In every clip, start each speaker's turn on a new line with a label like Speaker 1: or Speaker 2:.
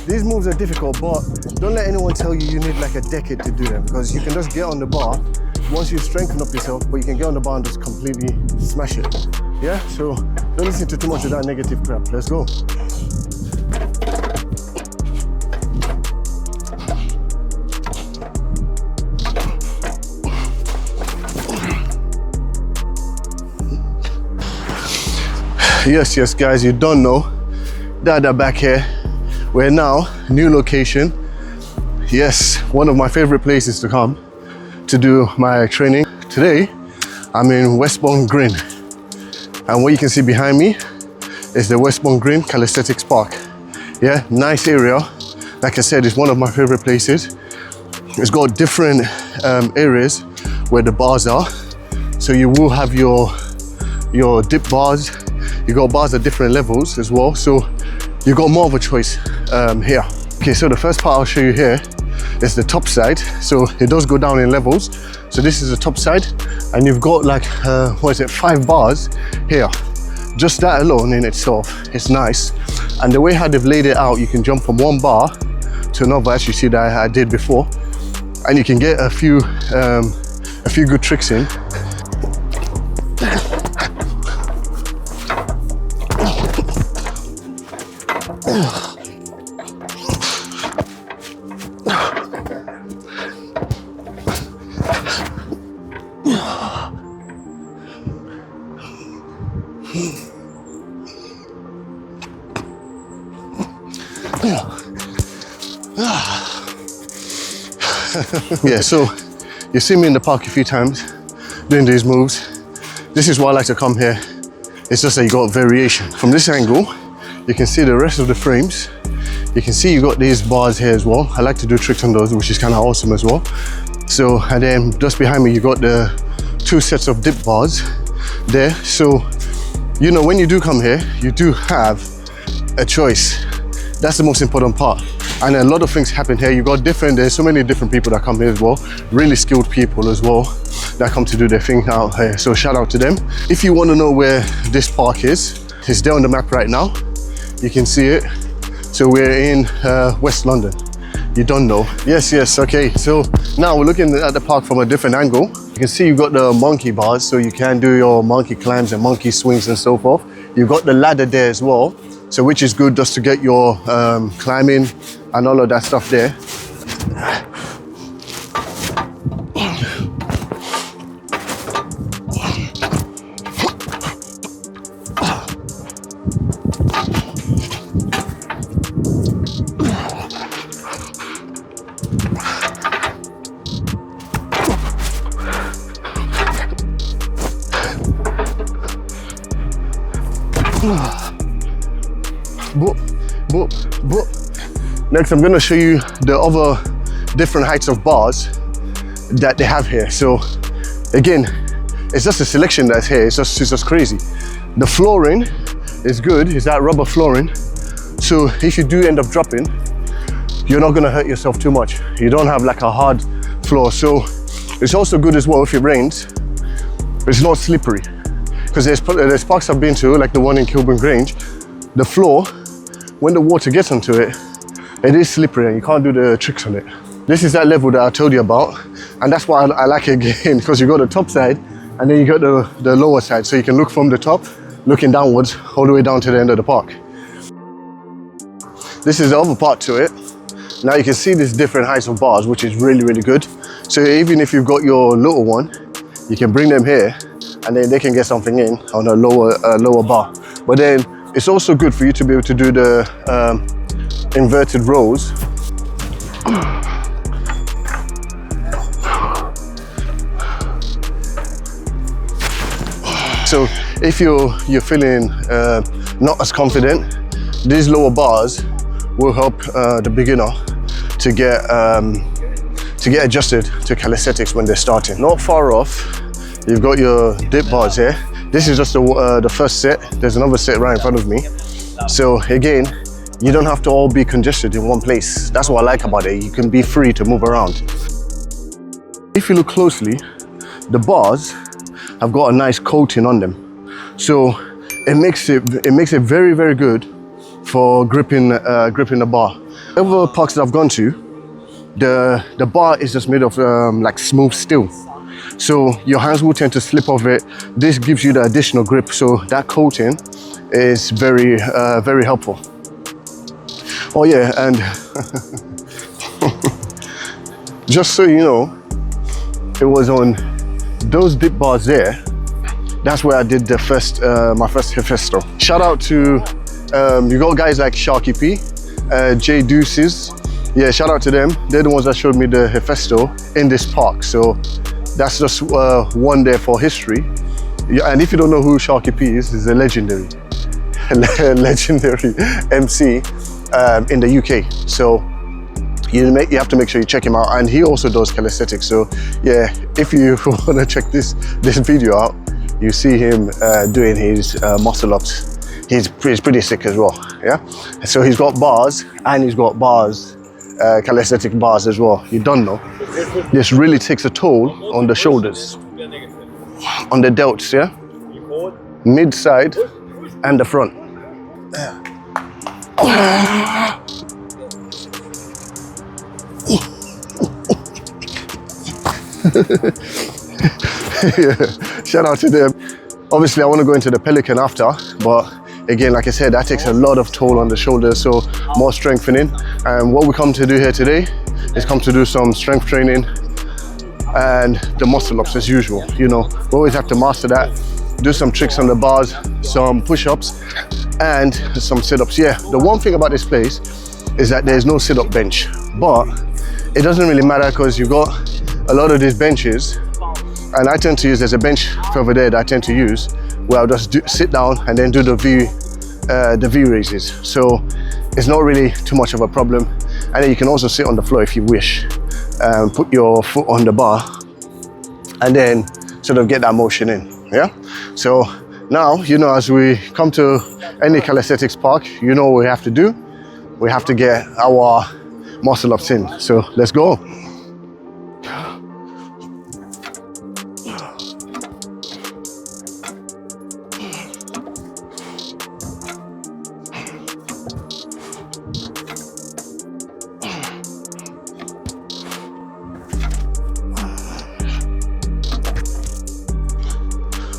Speaker 1: These moves are difficult, but don't let anyone tell you need like a decade to do them, because you can just get on the bar once you strengthen up yourself, but you can get on the bar and just completely smash it. Yeah, so don't listen to too much of that negative crap. Let's go. Yes, guys, you don't know. Dada back here. We're now, new location. Yes, one of my favorite places to come to do my training. Today, I'm in Westbourne Green. And what you can see behind me is the Westbourne Green Calisthenics Park. Yeah, nice area. Like I said, it's one of my favorite places. It's got different areas where the bars are. So you will have your dip bars. You got bars at different levels as well. So you got more of a choice here. Okay, so the first part I'll show you here is the top side. So it does go down in levels. So this is the top side, and you've got like, 5 bars here. Just that alone in itself is nice. And the way how they've laid it out, you can jump from one bar to another, as you see that I did before. And you can get a few good tricks in. Yeah, so you've seen me in the park a few times doing these moves. This is why I like to come here. It's just that you got variation. From this angle, you can see the rest of the frames. You can see you got these bars here as well. I like to do tricks on those, which is kind of awesome as well. So, and then just behind me, you got the 2 sets of dip bars there. So, you know, when you do come here, you do have a choice. That's the most important part. And a lot of things happen here. You got there's so many different people that come here as well. Really skilled people as well that come to do their thing out here. So shout out to them. If you want to know where this park is, it's there on the map right now. You can see it. So we're in West London. You don't know. Yes, okay. So now we're looking at the park from a different angle. You can see you've got the monkey bars, so you can do your monkey climbs and monkey swings and so forth. You've got the ladder there as well. So which is good just to get your climbing and all of that stuff there. Boop, boop. Next, I'm gonna show you the other different heights of bars that they have here. So again, it's just a selection that's here. It's just crazy. The flooring is good. It's that rubber flooring. So if you do end up dropping, you're not gonna hurt yourself too much. You don't have like a hard floor. So it's also good as well if it rains. It's not slippery. Because there's parks I've been to, like the one in Westbourne Greens, the floor, when the water gets onto it, it is slippery and you can't do the tricks on it. This is that level that I told you about, and that's why I like it again, because you got the top side and then you got the lower side, so you can look from the top, looking downwards, all the way down to the end of the park. This is the other part to it. Now you can see these different heights of bars, which is really, really good. So even if you've got your little one, you can bring them here and then they can get something in on a lower bar. But then it's also good for you to be able to do the inverted rows. So if you're feeling not as confident, these lower bars will help the beginner to get adjusted to calisthenics when they're starting. Not far off, you've got your dip bars here. This is just the first set. There's another set right in front of me. So again, you don't have to all be congested in one place. That's what I like about it. You can be free to move around. If you look closely, the bars have got a nice coating on them. So it makes it very, very good for gripping the bar. Other parks that I've gone to, the bar is just made of like smooth steel. So your hands will tend to slip off it. This gives you the additional grip. So that coating is very, very helpful. Oh yeah, and just so you know, it was on those dip bars there. That's where I did the first, my first Hesfesto. Shout out to, you got guys like Sharky P, J Deuces. Yeah, shout out to them. They're the ones that showed me the Hesfesto in this park. So that's just one there for history. Yeah, and if you don't know who Sharky P is, he's a legendary MC in the UK. So you have to make sure you check him out. And he also does calisthenics. So yeah, if you want to check this video out, you see him doing his muscle ups. He's pretty sick as well, yeah? So he's got bars, and he's got bars, calisthenic bars as well. You don't know. This really takes a toll on the shoulders, on the delts, yeah? Mid side and the front. Yeah. Shout out to them. Obviously I want to go into the Pelican after, but again, like I said, that takes a lot of toll on the shoulders, so more strengthening. And what we come to do here today is come to do some strength training and the muscle ups as usual. You know, we always have to master that. Do some tricks on the bars, some push-ups and some sit-ups. Yeah, the one thing about this place is that there's no sit-up bench, but it doesn't really matter because you've got a lot of these benches. And I tend to use, there's a bench over there that I tend to use where I'll just sit down and then do the V raises. So it's not really too much of a problem. And then you can also sit on the floor if you wish. Put your foot on the bar and then sort of get that motion in, yeah? So now, you know, as we come to any calisthenics park, you know what we have to do. We have to get our muscle ups in. So let's go.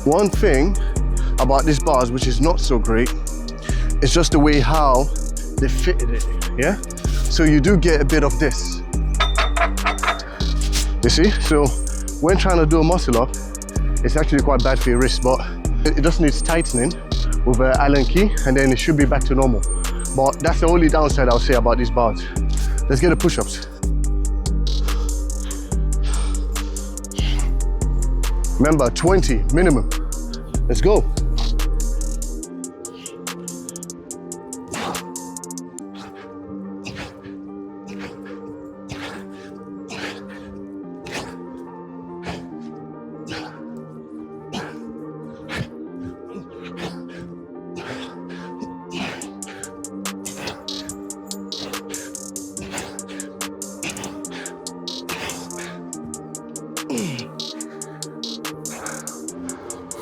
Speaker 1: One thing about these bars which is not so great is just the way how they fitted it, yeah? So you do get a bit of this, you see? So when trying to do a muscle up, it's actually quite bad for your wrist, but it just needs tightening with an Allen key and then it should be back to normal. But that's the only downside I'll say about these bars. Let's get the push-ups. Remember, 20 minimum. Let's go.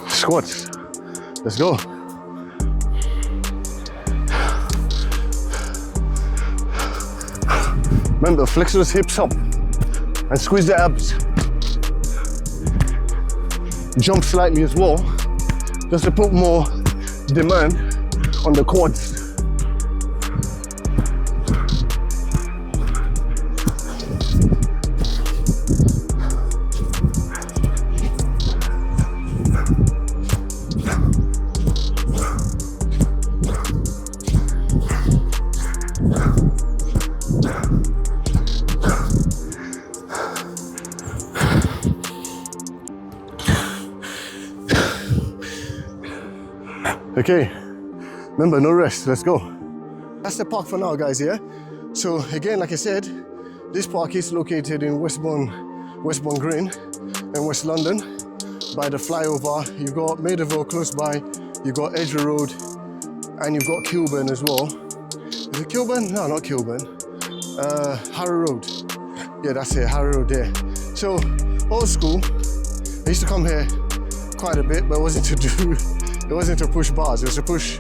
Speaker 1: Squats. Let's go. Remember, flex those hips up and squeeze the abs. Jump slightly as well, just to put more demand on the quads. Okay, remember, no rest, let's go. That's the park for now, guys, yeah? So again, like I said, this park is located in Westbourne Green in West London by the flyover. You've got Maidaville close by, you've got Edgware Road, and you've got Kilburn as well. Is it Kilburn? No, not Kilburn. Harrow Road. Yeah, that's it, Harrow Road there. So, old school, I used to come here quite a bit, but it wasn't to push bars, it was to push